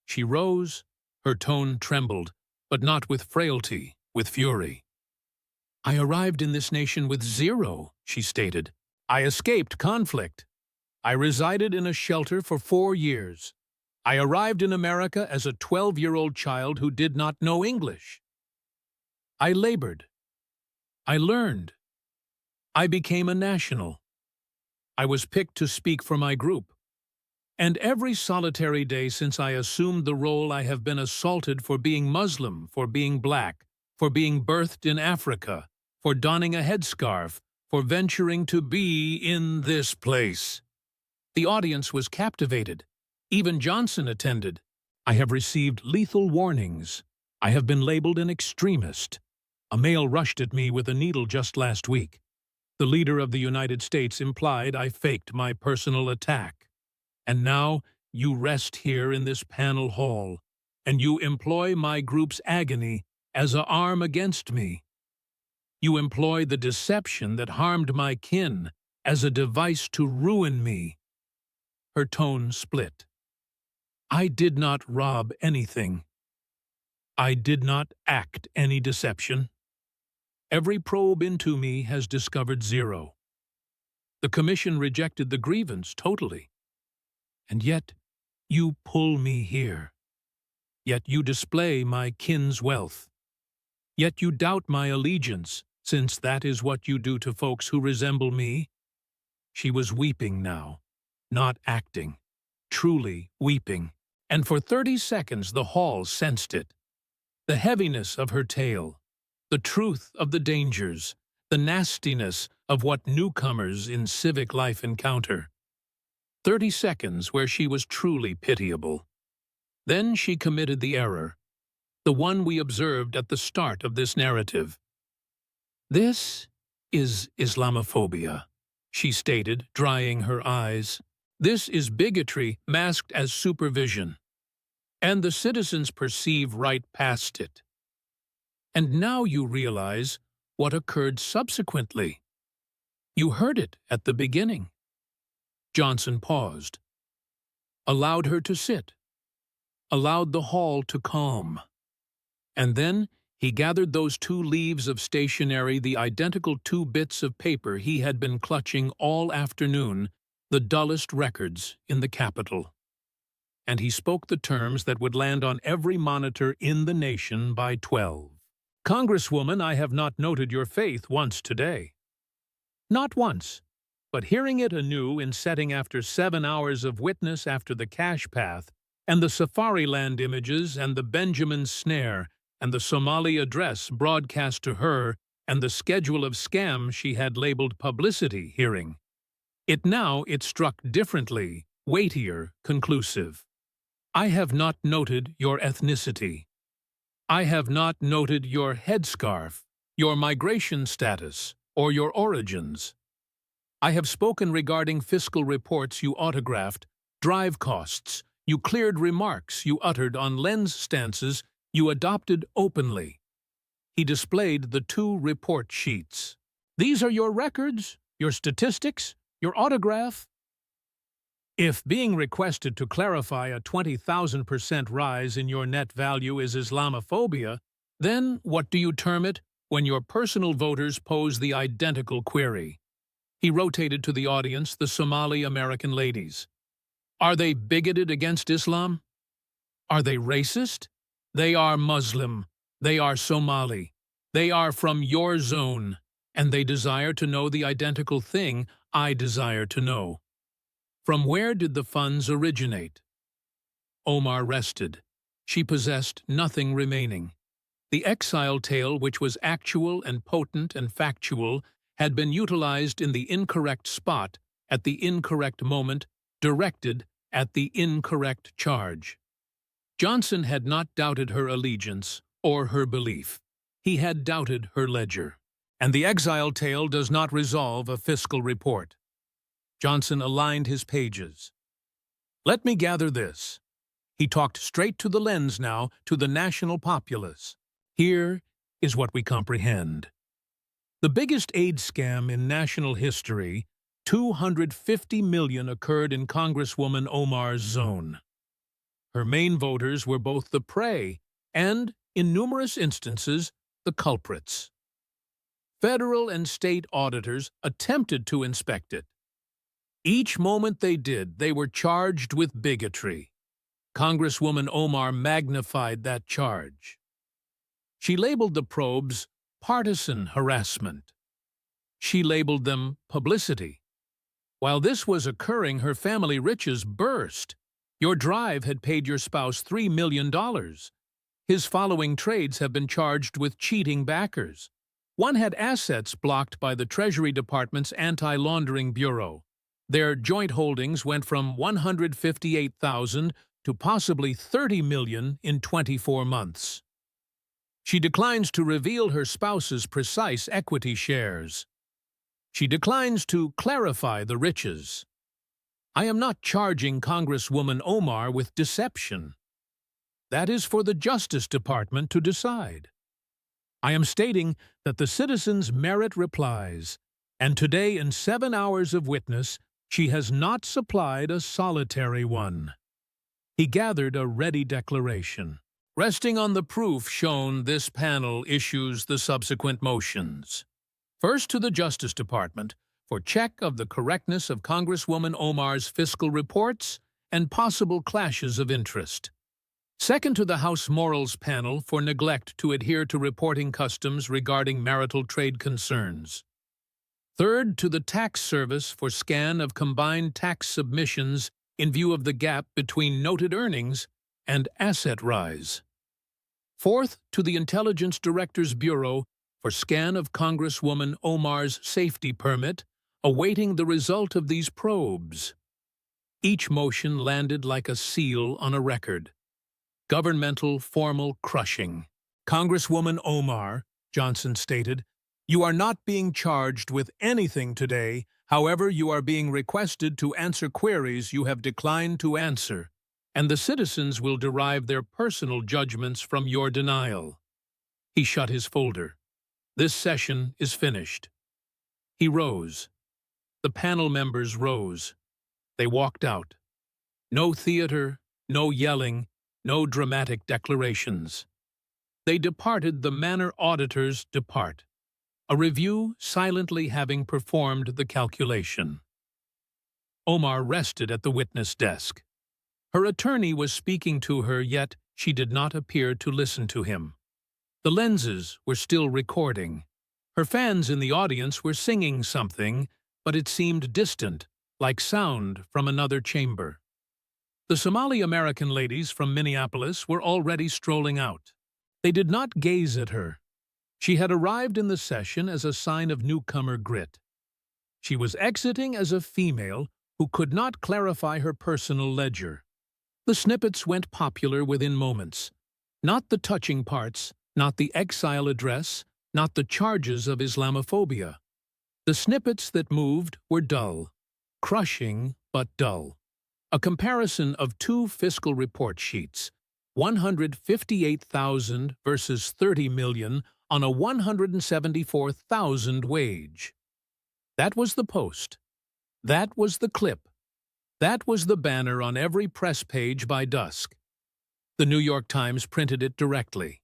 She rose, her tone trembled, but not with frailty, with fury. "I arrived in this nation with zero," she stated. "I escaped conflict. I resided in a shelter for 4 years. I arrived in America as a 12-year-old child who did not know English. I labored. I learned. I became a national. I was picked to speak for my group. And every solitary day since I assumed the role I have been assaulted for being Muslim, for being black, for being birthed in Africa, for donning a headscarf, for venturing to be in this place." The audience was captivated. Even Johnson attended. "I have received lethal warnings. I have been labeled an extremist. A male rushed at me with a needle just last week. The leader of the United States implied I faked my personal attack. And now you rest here in this panel hall, and you employ my group's agony as an arm against me. You employ the deception that harmed my kin as a device to ruin me." Her tone split. "I did not rob anything. I did not act any deception. Every probe into me has discovered zero. The commission rejected the grievance totally. And yet, you pull me here. Yet you display my kin's wealth. Yet you doubt my allegiance, since that is what you do to folks who resemble me." She was weeping now, not acting, truly weeping, and for 30 seconds the hall sensed it. The heaviness of her tale, the truth of the dangers, the nastiness of what newcomers in civic life encounter. 30 seconds where she was truly pitiable. Then she committed the error, the one we observed at the start of this narrative. "This is Islamophobia," she stated, drying her eyes. "This is bigotry masked as supervision. And the citizens perceive right past it. And now you realize what occurred subsequently. You heard it at the beginning." Johnson paused, allowed her to sit, allowed the hall to calm. And then he gathered those 2 leaves of stationery, the identical 2 bits of paper he had been clutching all afternoon, the dullest records in the Capitol. And he spoke the terms that would land on every monitor in the nation by 12. "Congresswoman, I have not noted your faith once today. Not once. But hearing it anew in setting after 7 hours of witness after the cash path, and the Safariland images, and the Benjamin snare, and the Somali address broadcast to her, and the schedule of scams she had labeled publicity hearing. It struck differently, weightier, conclusive. I have not noted your ethnicity. I have not noted your headscarf, your migration status, or your origins. I have spoken regarding fiscal reports you autographed, drive costs, you cleared remarks you uttered on lens stances you adopted openly." He displayed the 2 report sheets. "These are your records, your statistics, your autograph." If being requested to clarify a 20,000% rise in your net value is Islamophobia, then what do you term it when your personal voters pose the identical query? He rotated to the audience the Somali American ladies. "Are they bigoted against Islam? Are they racist? They are Muslim. They are Somali. They are from your zone, and they desire to know the identical thing I desire to know. From where did the funds originate?" Omar rested. She possessed nothing remaining. The exile tale, which was actual and potent and factual, had been utilized in the incorrect spot, at the incorrect moment, directed at the incorrect charge. Johnson had not doubted her allegiance or her belief. He had doubted her ledger. And the exile tale does not resolve a fiscal report. Johnson aligned his pages. "Let me gather this." He talked straight to the lens now, to the national populace. "Here is what we comprehend. The biggest aid scam in national history, 250 million occurred in Congresswoman Omar's zone. Her main voters were both the prey and in numerous instances, the culprits. Federal and state auditors attempted to inspect it. Each moment they did, they were charged with bigotry. Congresswoman Omar magnified that charge. She labeled the probes partisan harassment. She labeled them publicity. While this was occurring, her family riches burst. Your drive had paid your spouse $3 million. His following trades have been charged with cheating backers. One had assets blocked by the Treasury Department's Anti-Laundering Bureau. Their joint holdings went from $158,000 to possibly $30 million in 24 months. She declines to reveal her spouse's precise equity shares. She declines to clarify the riches. I am not charging Congresswoman Omar with deception. That is for the Justice Department to decide. I am stating that the citizens merit replies, and today in 7 hours of witness, she has not supplied a solitary one. He gathered a ready declaration. Resting on the proof shown, this panel issues the subsequent motions. First, to the Justice Department for check of the correctness of Congresswoman Omar's fiscal reports and possible clashes of interest. Second, to the House Morals Panel for neglect to adhere to reporting customs regarding marital trade concerns. Third, to the Tax Service for scan of combined tax submissions in view of the gap between noted earnings and asset rise. Fourth, to the Intelligence Director's Bureau for scan of Congresswoman Omar's safety permit, awaiting the result of these probes. Each motion landed like a seal on a record. Governmental formal crushing. Congresswoman Omar, Johnson stated, you are not being charged with anything today. However, you are being requested to answer queries you have declined to answer, and the citizens will derive their personal judgments from your denial. He shut his folder. This session is finished. He rose. The panel members rose. They walked out. No theater, no yelling, no dramatic declarations. They departed the manner auditors depart, a review silently having performed the calculation. Omar rested at the witness desk. Her attorney was speaking to her, yet she did not appear to listen to him. The lenses were still recording. Her fans in the audience were singing something, but it seemed distant, like sound from another chamber. The Somali-American ladies from Minneapolis were already strolling out. They did not gaze at her. She had arrived in the session as a sign of newcomer grit. She was exiting as a female who could not clarify her personal ledger. The snippets went popular within moments. Not the touching parts, not the exile address, not the charges of Islamophobia. The snippets that moved were dull, crushing but dull. A comparison of two fiscal report sheets, 158,000 versus 30 million on a 174,000 wage. That was the post. That was the clip. That was the banner on every press page by dusk. The New York Times printed it directly.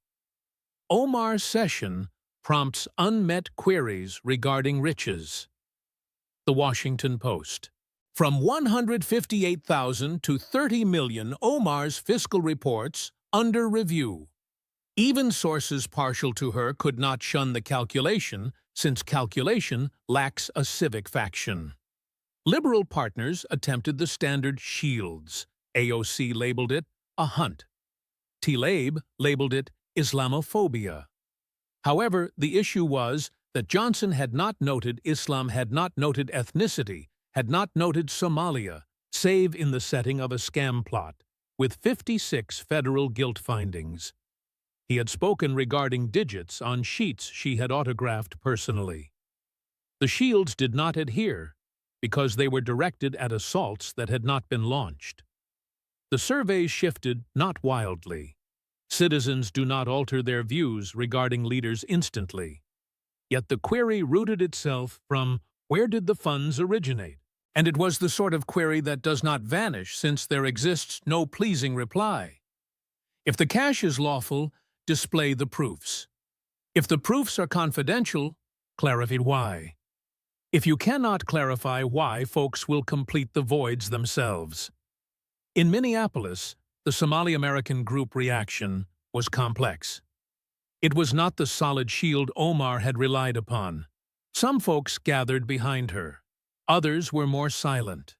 Omar's session prompts unmet queries regarding riches. The Washington Post. From 158,000 to 30 million, Omar's fiscal reports under review. Even sources partial to her could not shun the calculation, since calculation lacks a civic faction. Liberal partners attempted the standard shields. AOC labeled it a hunt. Tlaib labeled it Islamophobia. However, the issue was that Johnson had not noted Islam, had not noted ethnicity, had not noted Somalia, save in the setting of a scam plot, with 56 federal guilt findings. He had spoken regarding digits on sheets she had autographed personally. The shields did not adhere because they were directed at assaults that had not been launched. The surveys shifted not wildly. Citizens do not alter their views regarding leaders instantly. Yet the query rooted itself from where did the funds originate? And it was the sort of query that does not vanish since there exists no pleasing reply. If the cash is lawful, display the proofs. If the proofs are confidential, clarify why. If you cannot clarify why, folks will complete the voids themselves. In Minneapolis, the Somali-American group reaction was complex. It was not the solid shield Omar had relied upon. Some folks gathered behind her. Others were more silent.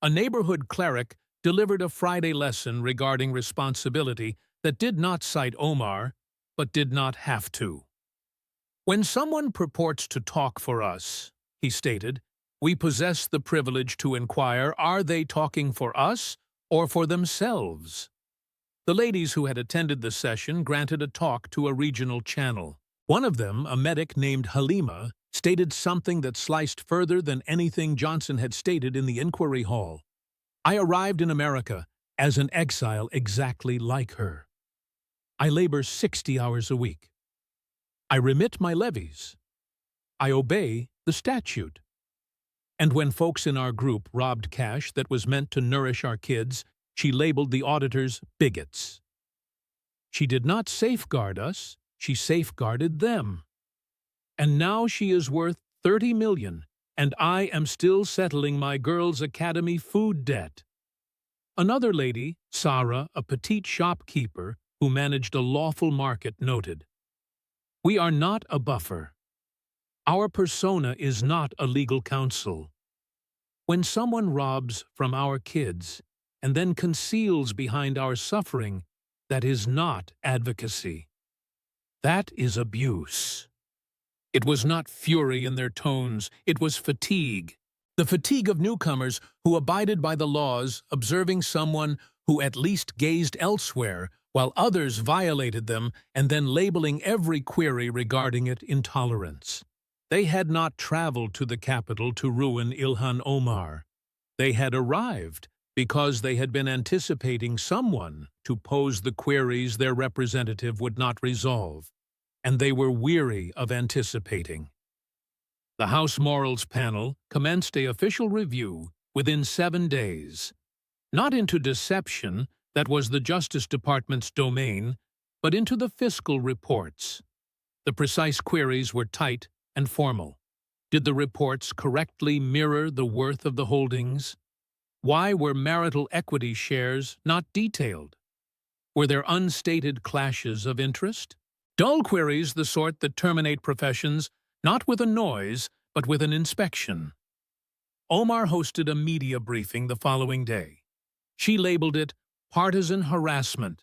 A neighborhood cleric delivered a Friday lesson regarding responsibility that did not cite Omar, but did not have to. When someone purports to talk for us, he stated, we possess the privilege to inquire, are they talking for us or for themselves? The ladies who had attended the session granted a talk to a regional channel. One of them, a medic named Halima, stated something that sliced further than anything Johnson had stated in the inquiry hall. I arrived in America as an exile exactly like her. I labor 60 hours a week. I remit my levies. I obey the statute. And when folks in our group robbed cash that was meant to nourish our kids, she labeled the auditors bigots. She did not safeguard us, she safeguarded them. And now she is worth $30 million, and I am still settling my girls' academy food debt. Another lady, Sarah, a petite shopkeeper who managed a lawful market, noted, we are not a buffer. Our persona is not a legal counsel. When someone robs from our kids and then conceals behind our suffering, that is not advocacy. That is abuse. It was not fury in their tones, it was fatigue. The fatigue of newcomers who abided by the laws, observing someone who at least gazed elsewhere, while others violated them, and then labeling every query regarding it intolerance. They had not traveled to the capital to ruin Ilhan Omar. They had arrived because they had been anticipating someone to pose the queries their representative would not resolve, and they were weary of anticipating. The House Morals Panel commenced an official review within 7 days, not into deception, that was the Justice Department's domain, but into the fiscal reports. The precise queries were tight and formal. Did the reports correctly mirror the worth of the holdings? Why were marital equity shares not detailed? Were there unstated clashes of interest? Dull queries, the sort that terminate professions, not with a noise, but with an inspection. Omar hosted a media briefing the following day. She labeled it partisan harassment.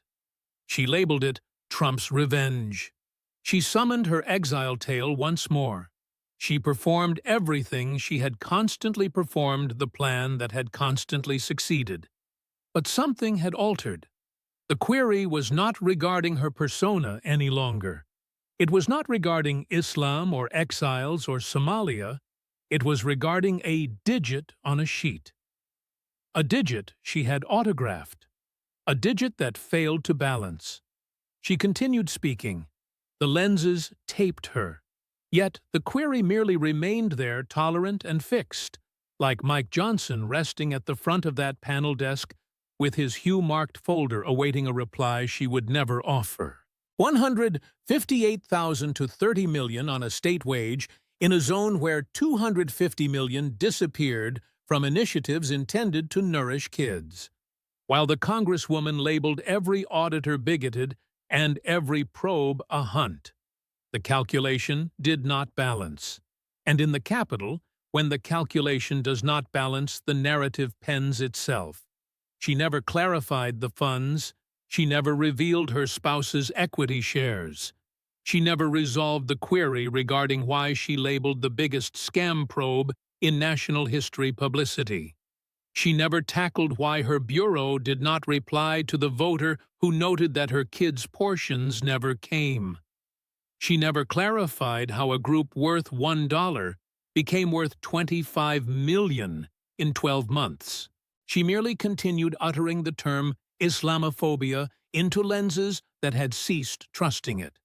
She labeled it Trump's revenge. She summoned her exile tale once more. She performed everything she had constantly performed, the plan that had constantly succeeded. But something had altered. The query was not regarding her persona any longer. It was not regarding Islam or exiles or Somalia. It was regarding a digit on a sheet. A digit she had autographed. A digit that failed to balance. She continued speaking. The lenses taped her. Yet the query merely remained there, tolerant and fixed, like Mike Johnson resting at the front of that panel desk with his hue-marked folder awaiting a reply she would never offer. 158,000 to 30 million on a state wage in a zone where 250 million disappeared from initiatives intended to nourish kids. While the Congresswoman labeled every auditor bigoted and every probe a hunt. The calculation did not balance. And in the Capitol, when the calculation does not balance, the narrative pens itself. She never clarified the funds. She never revealed her spouse's equity shares. She never resolved the query regarding why she labeled the biggest scam probe in national history publicity. She never tackled why her bureau did not reply to the voter who noted that her kids' portions never came. She never clarified how a group worth $1 became worth $25 million in 12 months. She merely continued uttering the term Islamophobia into lenses that had ceased trusting it.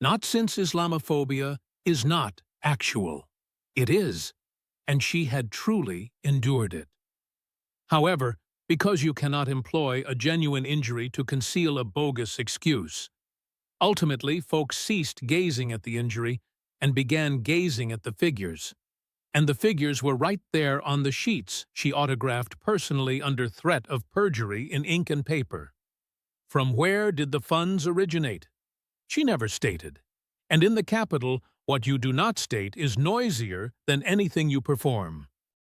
Not since Islamophobia is not actual. It is, and she had truly endured it. However, because you cannot employ a genuine injury to conceal a bogus excuse, Ultimately, folks ceased gazing at the injury and began gazing at the figures. And the figures were right there on the sheets she autographed personally under threat of perjury in ink and paper. From where did the funds originate? She never stated. And in the capital, what you do not state is noisier than anything you perform.